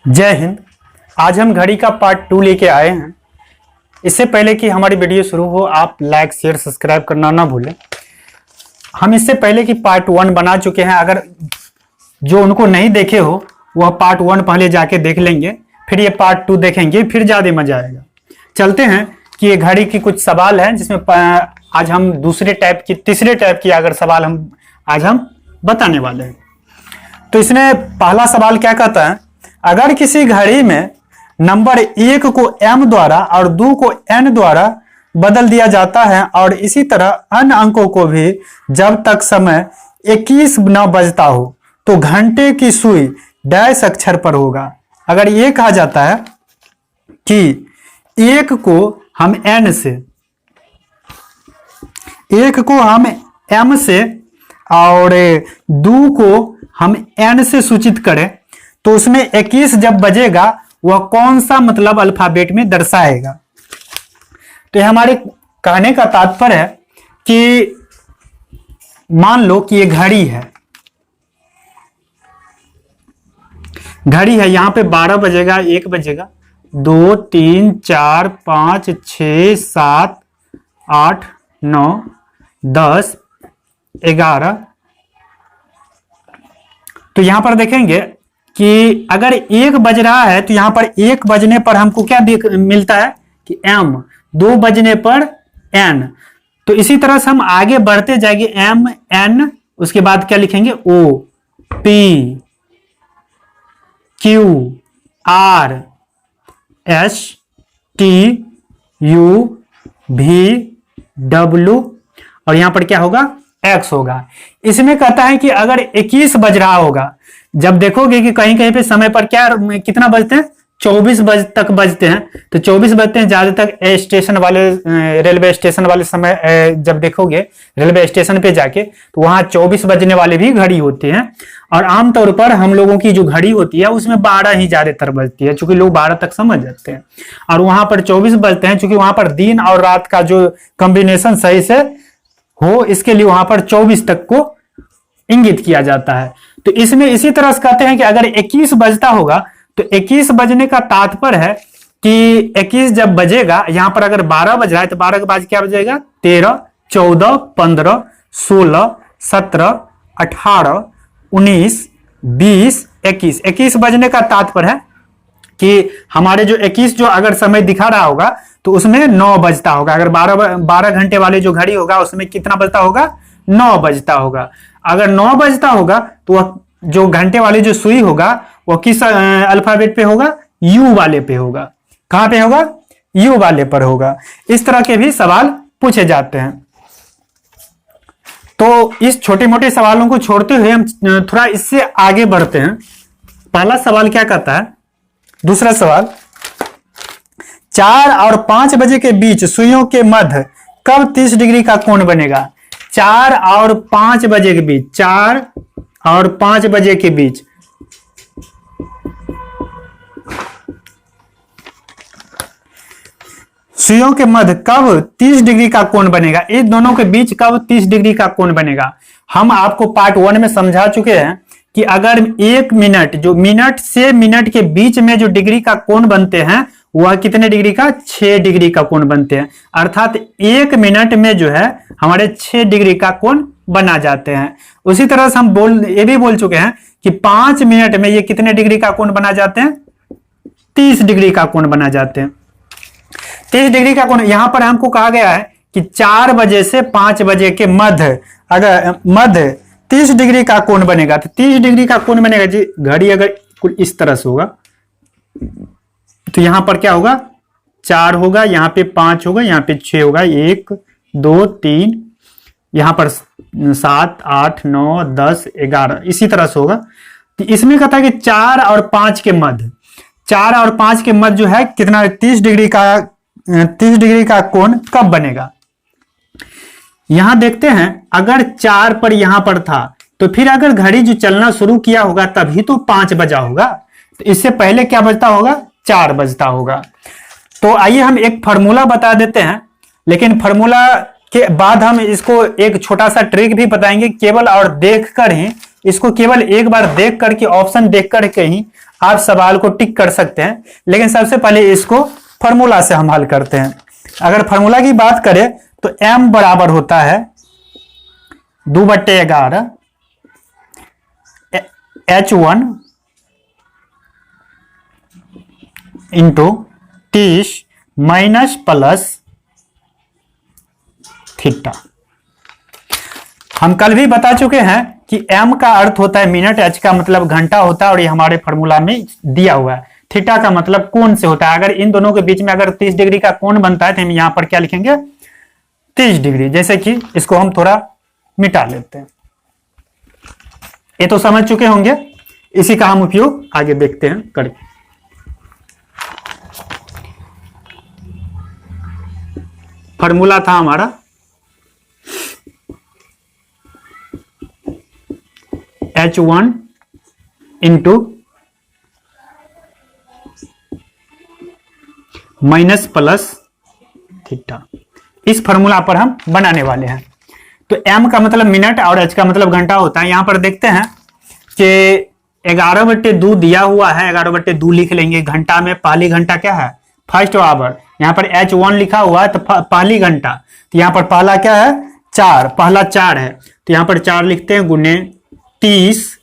जय हिंद। आज हम घड़ी का पार्ट 2 लेके आए हैं। इससे पहले कि हमारी वीडियो शुरू हो, आप लाइक शेयर सब्सक्राइब करना ना भूलें। हम इससे पहले कि पार्ट 1 बना चुके हैं, अगर जो उनको नहीं देखे हो वह पार्ट 1 पहले जाके देख लेंगे, फिर ये पार्ट 2 देखेंगे, फिर ज़्यादा मजा आएगा। चलते हैं कि ये घड़ी की कुछ सवाल हैं जिसमें आज हम तीसरे टाइप की अगर सवाल आज हम बताने वाले हैं। तो इसमें पहला सवाल क्या कहता है, अगर किसी घड़ी में नंबर 1 को m द्वारा और 2 को n द्वारा बदल दिया जाता है और इसी तरह अन्य अंकों को भी जब तक समय 21 न बजता हो तो घंटे की सुई डैश अक्षर पर होगा। अगर ये कहा जाता है कि 1 को हम m से और 2 को हम n से सूचित करें तो उसमें 21 जब बजेगा वह कौन सा मतलब अल्फाबेट में दर्शाएगा। तो हमारे कहने का तात्पर्य है कि मान लो कि ये घड़ी है, यहां पे 12 बजेगा, 1 बजेगा, 2 3 4 5 6 7 8 9 10 11। तो यहां पर देखेंगे कि अगर 1 बज रहा है तो यहां पर 1 बजने पर हमको क्या मिलता है कि m, 2 बजने पर n। तो इसी तरह से हम आगे बढ़ते जाएंगे, m n, उसके बाद क्या लिखेंगे o p q r s t u v w और यहां पर क्या होगा, x होगा। इसमें कहता है कि अगर 21 बज रहा होगा, जब देखोगे कि कहीं कहीं पे समय पर कितना बजते हैं, 24 बज तक बजते हैं। तो 24 बजते हैं ज्यादातर स्टेशन वाले, रेलवे स्टेशन वाले समय जब देखोगे रेलवे स्टेशन पे जाके तो वहां 24 बजने वाले भी घड़ी होती हैं। और आमतौर पर हम लोगों की जो घड़ी होती है उसमें 12 ही ज्यादातर बजती है, क्योंकि लोग 12 तक समझ जाते हैं। और वहां पर 24 बजते हैं क्योंकि वहां पर दिन और रात का जो कॉम्बिनेशन सही से हो, इसके लिए वहां पर 24 तक को इंगित किया जाता है। तो इसमें इसी तरह से कहते हैं कि अगर 21 बजता होगा तो 21 बजने का तात्पर्य है कि 21 जब बजेगा, यहां पर अगर 12 बज रहा है तो 12 के बाद क्या बजेगा, 13 14 15 16 17 18 19 20 21। 21 बजने का तात्पर्य है कि हमारे जो 21 जो अगर समय दिखा रहा होगा तो उसमें 9 बजता होगा। अगर 12 घंटे वाले जो घड़ी होगा उसमें कितना बजता होगा, 9 बजता होगा। अगर 9 बजता होगा तो वह जो घंटे वाली जो सुई होगा वह किस अल्फाबेट पे होगा, यू वाले पे होगा। कहां पे होगा, यू वाले पर होगा। इस तरह के भी सवाल पूछे जाते हैं। तो इस छोटे मोटे सवालों को छोड़ते हुए हम थोड़ा इससे आगे बढ़ते हैं। पहला सवाल क्या कहता है, दूसरा सवाल, 4 और 5 बजे के बीच सुइयों के मध्य कब 30 डिग्री का कोण बनेगा। 4 और 5 बजे के बीच, 4 और 5 बजे के बीच सुइयों के मध्य कब 30 डिग्री का कोण बनेगा। इस दोनों के बीच कब 30 डिग्री का कोण बनेगा। हम आपको पार्ट 1 में समझा चुके हैं कि अगर 1 मिनट, जो मिनट से मिनट के बीच में जो डिग्री का कोण बनते हैं वह कितने डिग्री का, 6 डिग्री का कोण बनते हैं। अर्थात 1 मिनट में जो है हमारे 6 डिग्री का कोण बना जाते हैं। उसी तरह से हम ये भी बोल चुके हैं कि 5 मिनट में ये कितने डिग्री का कोण बना जाते हैं, 30 डिग्री का कोण बना जाते हैं। 30 डिग्री का कोण यहां पर हमको कहा गया है कि 4 बजे से 5 बजे के मध्य, अगर मध्य 30 डिग्री का कोण बनेगा तो 30 डिग्री का कोण बनेगा जी। घड़ी अगर कुल इस तरह से होगा तो यहां पर क्या होगा, 4 होगा, यहां पे 5 होगा, यहां पे 6 होगा, 1 2 3, यहां पर 7 8 9 10 11, इसी तरह से होगा। तो इसमें कहता है कि 4 और 5 के मध्य, 4 और 5 के मध्य जो है कितना, 30 डिग्री का कोण कब बनेगा। यहां देखते हैं, अगर 4 पर यहां पर था तो फिर अगर घड़ी जो चलना शुरू किया होगा तभी तो 5 बजा होगा। तो इससे पहले क्या बजता होगा, 4 बजता होगा। तो आइए हम एक फॉर्मूला बता देते हैं, लेकिन फॉर्मूला के बाद हम इसको एक छोटा सा ट्रिक भी बताएंगे, केवल और देखकर ही इसको केवल एक बार देख करके, ऑप्शन देख करके ही आप सवाल को टिक कर सकते हैं। लेकिन सबसे पहले इसको फॉर्मूला से हम हल करते हैं। अगर फॉर्मूला की बात करें तो m बराबर होता है 2/11 H1 into 30 minus plus theta. हम कल भी बता चुके हैं कि m का अर्थ होता है मिनट, h का मतलब घंटा होता है और ये हमारे फॉर्मूला में दिया हुआ है। थीटा का मतलब कोण से होता है। अगर इन दोनों के बीच में अगर 30 डिग्री का कोण बनता है तो हम यहां पर क्या लिखेंगे 30 डिग्री। जैसे कि इसको हम थोड़ा मिटा लेते हैं। ये तो समझ चुके होंगे, इसी का हम उपयोग आगे देखते हैं करके। फॉर्मूला था हमारा H1 into minus plus theta. इस फॉर्मूला पर हम बनाने वाले हैं। तो m का मतलब मिनट और h का मतलब घंटा होता है। यहां पर देखते हैं कि 11/2 दिया हुआ है, 11/2 लिख लेंगे। घंटा में पहली घंटा क्या है, फर्स्ट आवर। यहाँ पर H1 लिखा हुआ है तो पहली घंटा, तो यहाँ पर पहला क्या है 4, पहला 4 है तो यहाँ पर 4 लिखते हैं गुने 30।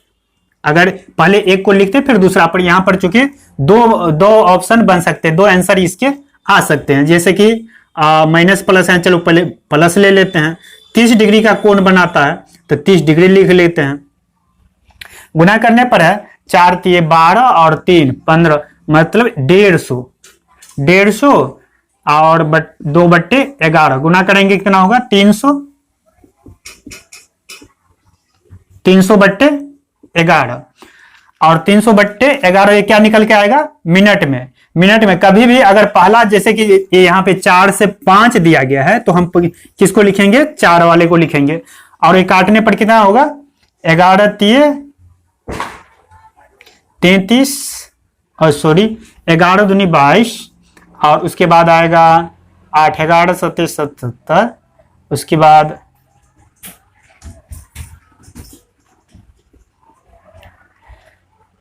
अगर पहले एक को लिखते हैं फिर दूसरा पर, यहाँ पर चूंकि दो ऑप्शन बन सकते हैं, दो आंसर इसके आ सकते हैं। जैसे कि माइनस प्लस है, चलो पहले प्लस ले लेते हैं। 30 डिग्री का कोण बनाता है तो 30 डिग्री लिख लेते हैं। गुना करने पर है 4 × 12 और 3 15 मतलब 150 और 2/11 गुना करेंगे कितना होगा 300 300/11 और 300/11 ये क्या निकल के आएगा मिनट में। मिनट में कभी भी अगर पहला जैसे कि ये यहाँ पे 4 से 5 दिया गया है तो हम किसको लिखेंगे 4 वाले को लिखेंगे। और ये काटने पर कितना होगा 11 × 33 और 11 दूनी 22 और उसके बाद आएगा 8 11 7 77 उसके बाद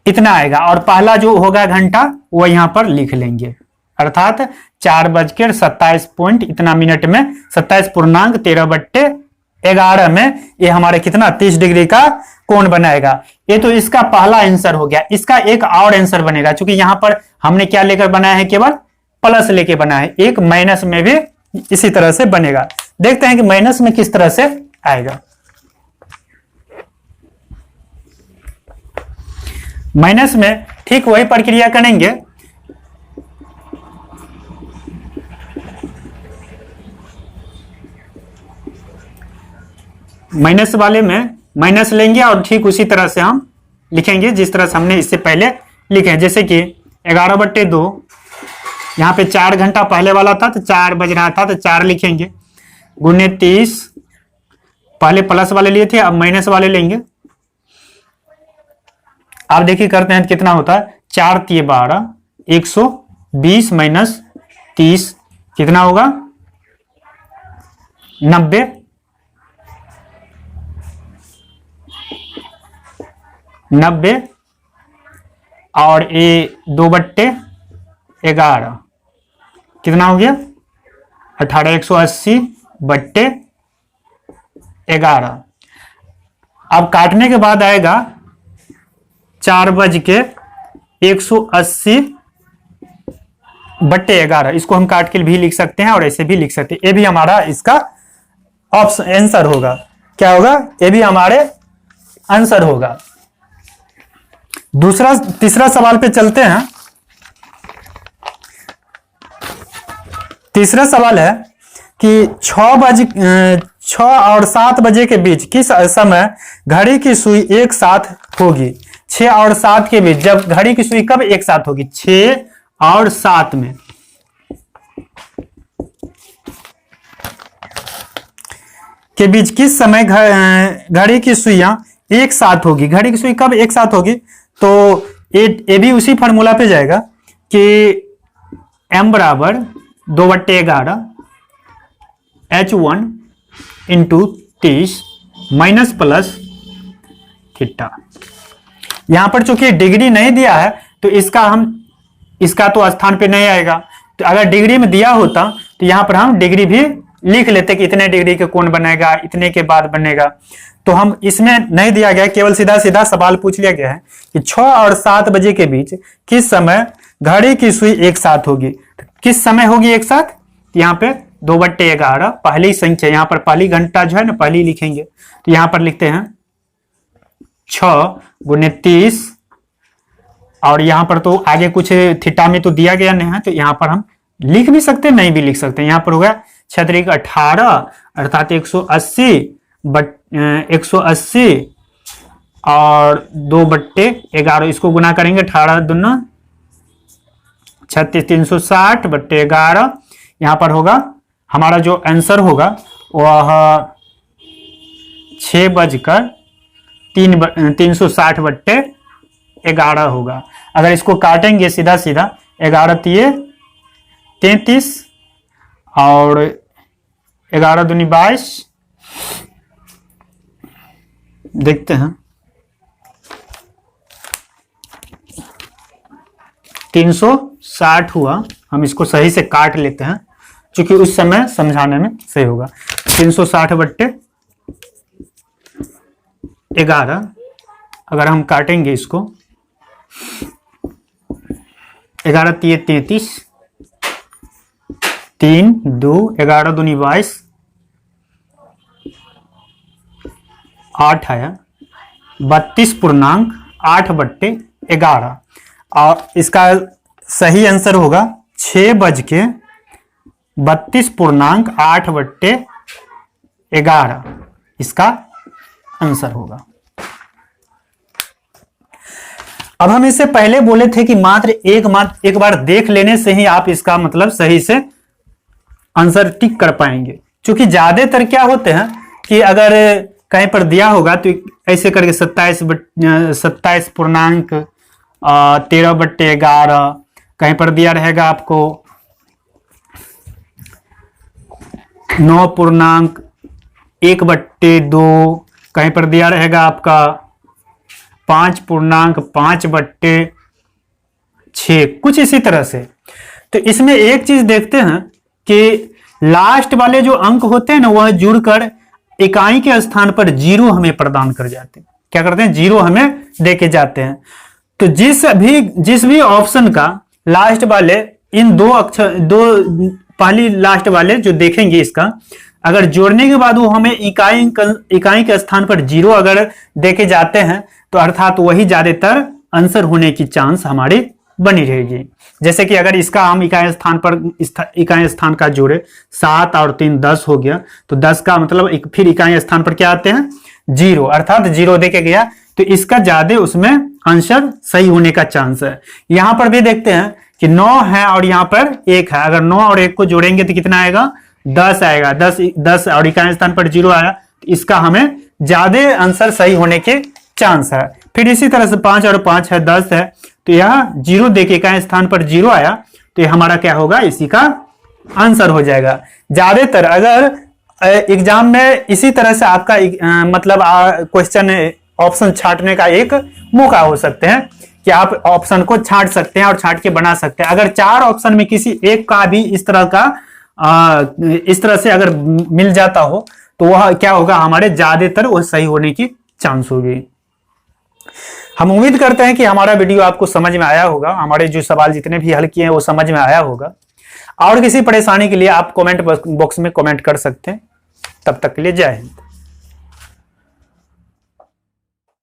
इतना आएगा। और पहला जो होगा घंटा वो यहां पर लिख लेंगे, अर्थात 4:27 इतना मिनट में 27.13/11 में ये हमारे कितना 30 डिग्री का कोण बनाएगा। ये तो इसका पहला आंसर हो गया। इसका एक और आंसर बनेगा, क्योंकि यहां पर हमने क्या लेकर बनाया है, केवल प्लस लेके बनाया है। एक माइनस में भी इसी तरह से बनेगा। देखते हैं कि माइनस में किस तरह से आएगा। माइनस में ठीक वही प्रक्रिया करेंगे। माइनस वाले में माइनस लेंगे और ठीक उसी तरह से हम लिखेंगे जिस तरह से हमने इससे पहले लिखे। जैसे कि 11/2 यहां पे 4 घंटा पहले वाला था तो 4 बज रहा था तो 4 लिखेंगे गुने 30। पहले प्लस वाले लिए थे, अब माइनस वाले लेंगे। आप देखिए करते हैं कितना होता है 4 × 12 120 माइनस 30 कितना होगा 90 और ये 2/11 कितना हो गया 18 180/11। अब काटने के बाद आएगा 4:180/11। इसको हम काट के भी लिख सकते हैं और ऐसे भी लिख सकते हैं। ये भी हमारा इसका ऑप्शन आंसर होगा। क्या होगा, ये भी हमारे आंसर होगा। तीसरा सवाल पे चलते हैं। तीसरा सवाल है कि 6 और 7 बजे के बीच किस समय घड़ी की सुई एक साथ होगी। 6 और 7 के बीच जब घड़ी की सुई कब एक साथ होगी 6 और 7 में। के बीच किस समय घड़ी की सुइयां एक साथ होगी। घड़ी की सुई कब एक साथ होगी, तो ये भी उसी फॉर्मूला पे जाएगा कि m बराबर 2/11 H1 इंटू 30 माइनस प्लस किट्टा। यहां पर चूंकि डिग्री नहीं दिया है तो इसका तो स्थान पे नहीं आएगा। तो अगर डिग्री में दिया होता तो यहां पर हम डिग्री भी लिख लेते कि इतने डिग्री के कोण बनेगा, इतने के बाद बनेगा। तो हम इसमें नहीं दिया गया, केवल सीधा सीधा सवाल पूछ लिया गया है कि 6 और 7 बजे के बीच किस समय घड़ी की सुई एक साथ होगी। तो किस समय होगी एक साथ? यहाँ पे 2/11 पहली संख्या, यहाँ पर पहली घंटा जो है ना पहली लिखेंगे। तो यहाँ पर लिखते हैं 6 × 30 और यहाँ पर तो आगे कुछ थीटा में तो दिया गया नहीं है, तो यहाँ पर हम लिख भी सकते नहीं भी लिख सकते। यहाँ पर होगा 6 × 18 अर्थात 180 और 2/11 इसको गुना करेंगे 18 दूना 36 360/11। यहाँ पर होगा हमारा जो आंसर होगा वह 6:360/11 होगा। अगर इसको काटेंगे सीधा सीधा 11 × 33 और 11 दूनी 22, देखते हैं 360 हुआ। हम इसको सही से काट लेते हैं क्योंकि उस समय समझाने में सही होगा। 360/11 अगर हम काटेंगे इसको 11 × 33 3 2 11 दूनी 22 8 आया 32.8/11 और इसका सही आंसर होगा 6:32.8/11 इसका आंसर होगा। अब हम इससे पहले बोले थे कि मात्र एक बार देख लेने से ही आप इसका मतलब सही से आंसर टिक कर पाएंगे। क्योंकि ज्यादातर क्या होते हैं कि अगर कहीं पर दिया होगा तो ऐसे करके 27.13/11 कहीं पर दिया रहेगा आपको 9.1/2 कहीं पर दिया रहेगा आपका 5.5/6 कुछ इसी तरह से। तो इसमें एक चीज देखते हैं कि लास्ट वाले जो अंक होते हैं ना वह जुड़कर इकाई के स्थान पर 0 हमें प्रदान कर जाते हैं। क्या करते हैं? 0 हमें देके जाते हैं। तो जिस भी ऑप्शन का लास्ट वाले इन दो पहली लास्ट वाले जो देखेंगे इसका अगर जोड़ने के बाद वो हमें इकाई के स्थान पर 0 अगर देके जाते हैं तो अर्थात वही ज्यादातर आंसर होने की चांस हमारी बनी रहेगी। जैसे कि अगर इसका हम इकाई स्थान का जोड़े 7 और 3 10 हो गया तो 10 का मतलब फिर इकाई स्थान पर क्या आते हैं 0 अर्थात 0 देके गया तो इसका ज्यादा उसमें आंसर सही होने का चांस है। यहां पर भी देखते हैं कि 9 है और यहां पर 1 है। अगर 9 और 1 को जोड़ेंगे तो कितना आएगा 10 आएगा। 10 और इकाई स्थान पर 0 आया तो इसका हमें ज्यादा आंसर सही होने के चांस है। फिर इसी तरह से 5 और 5 है 10 है तो यह 0 देके इकाई स्थान पर 0 आया तो यह हमारा क्या होगा इसी का आंसर हो जाएगा। ज्यादातर अगर एग्जाम में इसी तरह से आपका मतलब क्वेश्चन ऑप्शन छांटने का एक मौका हो सकते हैं कि आप ऑप्शन को छांट सकते हैं और छांट के बना सकते हैं। अगर 4 ऑप्शन में किसी एक का भी इस तरह से अगर मिल जाता हो तो वह क्या होगा हमारे ज्यादातर वह सही होने की चांस होगी। हम उम्मीद करते हैं कि हमारा वीडियो आपको समझ में आया होगा। हमारे जो सवाल जितने भी हल किए हैं वो समझ में आया होगा। और किसी परेशानी के लिए आप कमेंट बॉक्स में कमेंट कर सकते हैं। तब तक के लिए जय हिंद।